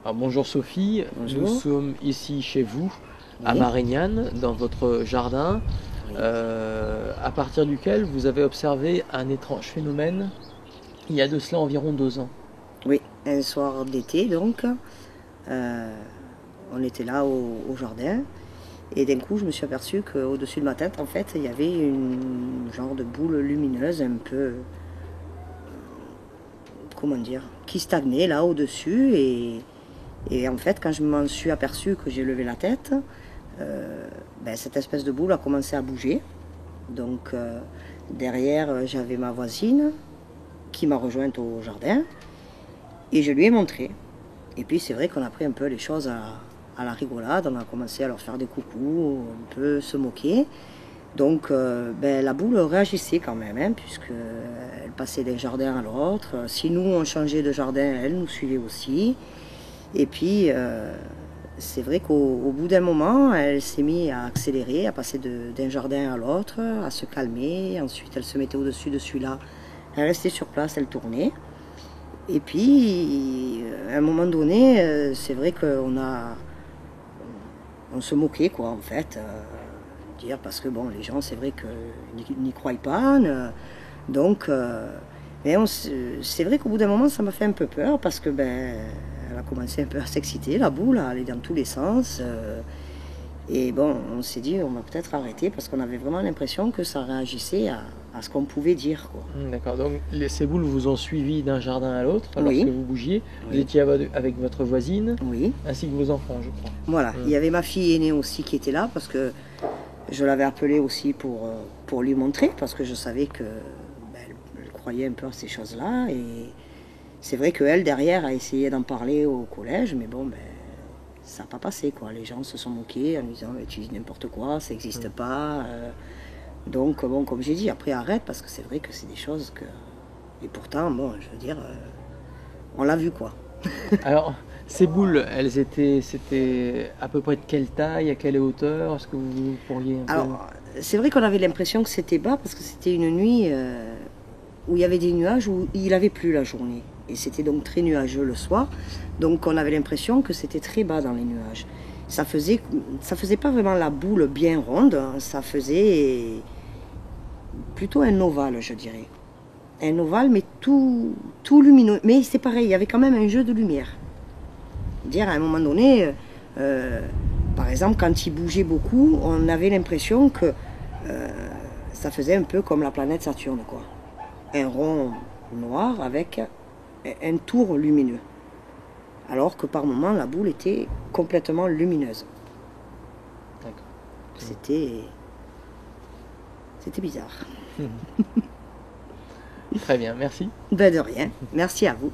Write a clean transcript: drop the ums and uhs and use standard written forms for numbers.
Alors, bonjour Sophie, Bonjour. nous sommes ici chez vous, à Oui. Marignane, dans votre jardin, Oui. à partir duquel vous avez observé un étrange phénomène il y a de cela environ 2 ans. Oui, un soir d'été donc, euh, on était là au jardin et d'un coup je me suis aperçue qu'au-dessus de ma tête en fait il y avait une genre de boule lumineuse un peu, comment dire, qui stagnait là au-dessus et en fait quand je m'en suis aperçue que j'ai levé la tête, cette espèce de boule a commencé à bouger. Donc derrière j'avais ma voisine qui m'a rejointe au jardin et je lui ai montré. Et puis c'est vrai qu'on a pris un peu les choses à la rigolade, on a commencé à leur faire des coucous, un peu se moquer. Donc la boule réagissait quand même, hein, puisqu'elle passait d'un jardin à l'autre. Si nous on changeait de jardin, elle nous suivait aussi. Et puis c'est vrai qu'au bout d'un moment, elle s'est mise à accélérer, à passer d'un jardin à l'autre, à se calmer. Ensuite elle se mettait au-dessus de celui-là. Elle restait sur place, elle tournait. Et puis, à un moment donné, c'est vrai on se moquait, quoi, en fait. Dire parce que, bon, les gens, c'est vrai qu'ils n'y croient pas. Donc, mais c'est vrai qu'au bout d'un moment, ça m'a fait un peu peur parce que, elle a commencé un peu à s'exciter, la boule, à aller dans tous les sens. Et bon, on s'est dit, on va peut-être arrêter parce qu'on avait vraiment l'impression que ça réagissait à ce qu'on pouvait dire, quoi. D'accord, donc ces boules vous ont suivi d'un jardin à l'autre lorsque Oui, vous bougiez. Vous oui, étiez avec votre voisine oui. ainsi que vos enfants, je crois. Voilà, il y avait ma fille aînée aussi qui était là parce que je l'avais appelée aussi pour lui montrer parce que je savais que elle croyait un peu à ces choses-là et c'est vrai qu'elle derrière a essayé d'en parler au collège mais bon ça n'a pas passé quoi. Les gens se sont moqués en lui disant tu dis n'importe quoi, ça n'existe pas. Donc bon comme j'ai dit après arrête parce que c'est vrai que c'est des choses que et pourtant bon je veux dire on l'a vu quoi. Alors, ces boules, c'était à peu près de quelle taille, à quelle hauteur? Est-ce que vous pourriez un peu... Alors, c'est vrai qu'on avait l'impression que c'était bas parce que c'était une nuit où il y avait des nuages, où il avait plu la journée. Et c'était donc très nuageux le soir. Donc on avait l'impression que c'était très bas dans les nuages. Ça faisait pas vraiment la boule bien ronde, hein, ça faisait plutôt un ovale, je dirais. Un ovale, mais tout lumineux. Mais c'est pareil, il y avait quand même un jeu de lumière. Dire à un moment donné, par exemple, quand il bougeait beaucoup, on avait l'impression que ça faisait un peu comme la planète Saturne, quoi. Un rond noir avec un tour lumineux. Alors que par moments, la boule était complètement lumineuse. D'accord. C'était bizarre. Très bien, merci. Ben de rien. Merci à vous.